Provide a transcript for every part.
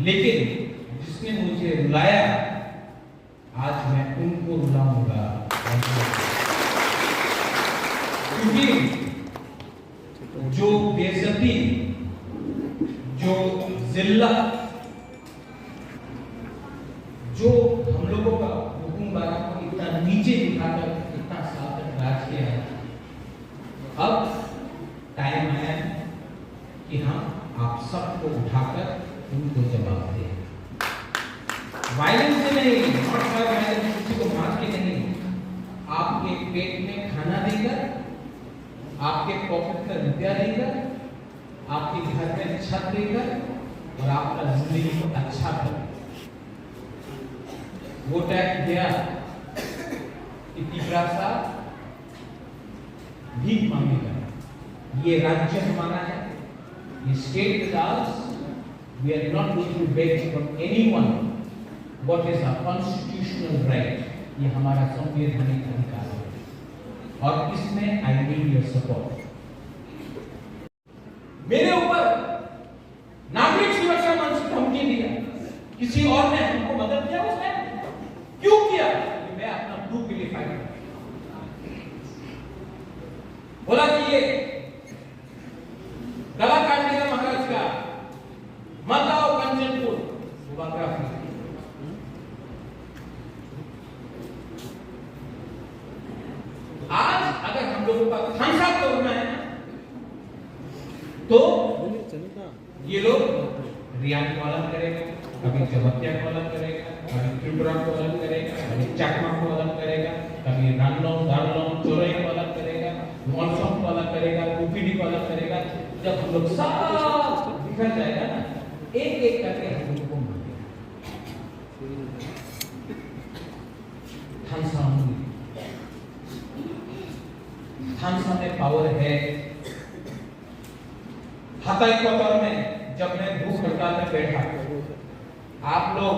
लेकिन जिसने मुझे रुलाया आज मैं उनको रुलाऊंगा, क्योंकि जो बेइज्जती, जो जिल्लत, जो हम लोगों का हुक्मरान को इतना नीचे दिखाकर इतना साल तक राज किया है, अब टाइम आया है कि हम आप सबको उठाकर उनको जवाब दें। वायलेंस से नहीं, नॉट बाय वायलेंस, किसी को मार के नहीं, आपके पेट में खाना देकर, आपके पॉकेट में रुपया देकर, आपके घर में छत देकर और आपका जिंदगी को अच्छा कर। वो टैक्स दिया कि तीसरा साल भीख मांगेगा। ये राज्य हमारा है, ये state is hours. We are not going to beg from anyone what is our constitutional right. ये हमारा संवैधानिक अधिकार है और इसमें I need your support. मेरे ऊपर नागरिक सुरक्षा मंच ने धमकी दिया, किसी और ने हमको मदद किया, उसने क्यों किया? मैं अपना प्रूफ के लिए फाइट कर, बोला कि ये गला काट देगा महाराज का, मत आओ कंचनपुर। आज अगर हम लोगों का खानसा तोड़ना है तो ये लोग रियान को अलग करेगा, कभी जबतिया को अलग करेगा, कभी त्रिपुरा को अलग करेगा, कभी चकमा को अलग करेगा, कभी रानलोंग दारलोंग चोरई को अलग करेगा, मॉनसोन को अलग करेगा, कुपीडी को अलग करेगा। जब हम लोग सब बिखर जाएगा ना, एक एक करके हम लोगों को मारेगा। थानसा में पावर है। हताई कोतर में जब मैं भूख हड़ताल में बैठा, आप लोग,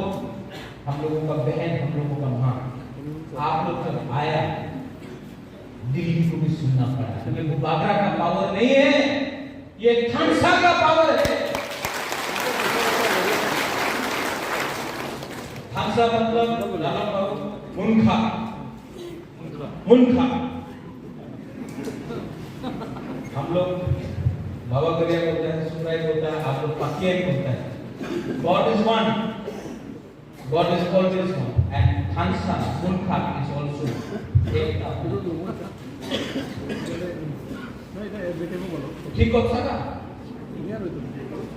हम लोगों का बहन, हम लोगों का मां, आप लोग जब आया, दिल्ली को भी सुनना पड़ा, क्योंकि वो बाबरा का पावर नहीं है, ये थानसा का पावर है। थानसा मतलब मुनखा, मुनखा। हम लोग बाबा गरिया बोलते हैं, सुराई बोलता है, आप लोग पकिया ही बोलता है। God is one, God is always one, and Thansa, Munkha is also ठीक हो सका।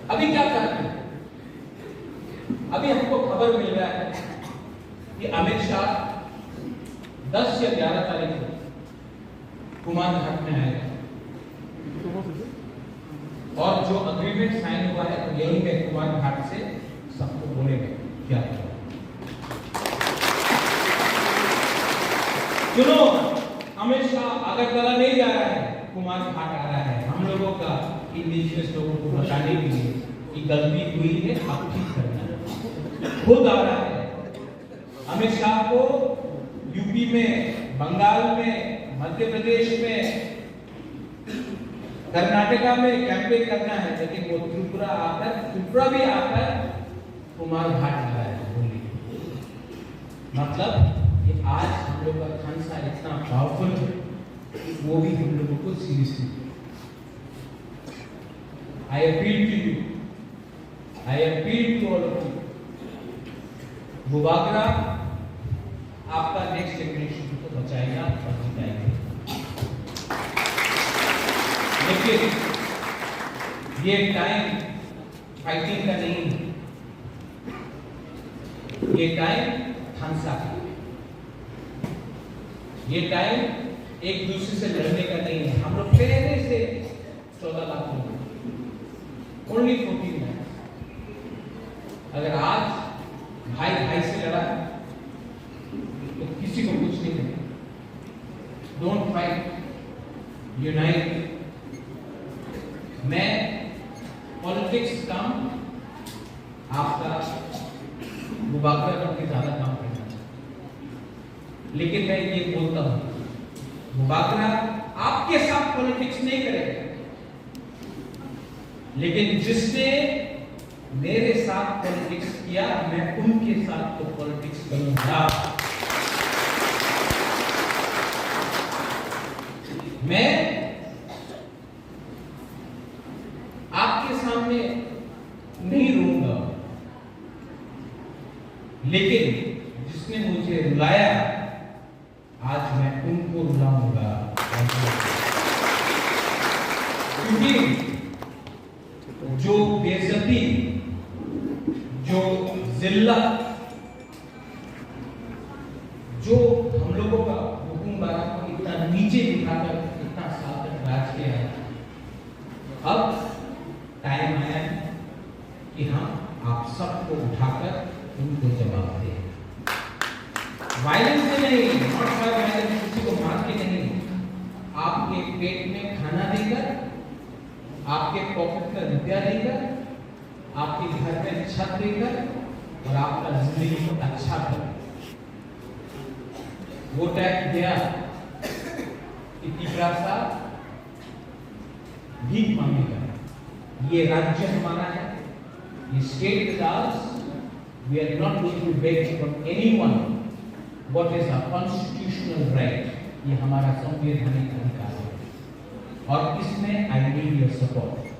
अभी क्या करते हैं? अभी हमको खबर मिल रहा है कि अमित शाह 10 या 11 तारीख को कुमार घाट में आएगा और जो अग्रीमेंट साइन हुआ है तो यही है, कुमार घाट से सबको बोलेगा क्या चुनो। अमित शाह अगरतला नहीं जा रहा है, कुमार घाट आ रहा है, हम लोगों का इंडिजिनियस लोगों को बताने के लिए कि गलती हुई है, आप ठीक करना। खुद आ रहा है। अमित शाह को यूपी में, बंगाल में, मध्य प्रदेश में, कर्नाटका में कैंपेन करना है, लेकिन वो त्रिपुरा भी आकर कुमार घाट आ रहा है बोली। मतलब कि आज हम लोग का खानसा इतना पावरफुल है कि वो भी हम लोगों को seriously. I appeal to you, I appeal to all of you, बाबरा आपका नेक्स्ट जनरेशन को बचाएगा और जिताएगा। लेकिन ये टाइम फाइटिंग का नहीं है, ये टाइम थानसा का, ये टाइम एक दूसरे से लड़ने का नहीं है। हम लोग पहले से 14 लाख लोग, ओनली 14 लाख। अगर आज भाई भाई से लड़ा तो किसी को कुछ नहीं है। Don't fight, unite. मैं पॉलिटिक्स काम आपका मुबाकरा करके ज्यादा काम करना, लेकिन मैं ये बोलता हूं वो बागरा आपके साथ पॉलिटिक्स नहीं करेगा, लेकिन जिसने मेरे साथ पॉलिटिक्स किया मैं उनके साथ तो पॉलिटिक्स करूंगा। मैं आपके सामने नहीं रोऊंगा, लेकिन जिसने मुझे रुलाया आज मैं उनको रुलाऊंगा। क्योंकि जो बेइज्जती, जो जिल्लत, जो हम लोगों का हुक्मरान को इतना नीचे दिखाकर इतना साल तक राज किया है, अब टाइम आया है कि हम आप सबको उठाकर उनको जवाब दें। वायलेंस से नहीं, नॉट बाय वायलेंस, किसी को मार के नहीं, आपके पेट में खाना देकर, आपके पॉकेट में रुपया देकर, आपके घर में छत देकर और आपका जिंदगी को अच्छा कर। वो टैक्स दिया कि तीसरा साल भीख मांगेगा। ये राज्य हमारा है, ये state is ours, we are not going to beg from anyone what is our constitutional right. ये हमारा संवैधानिक अधिकार है और इसमें आई नीड योर सपोर्ट।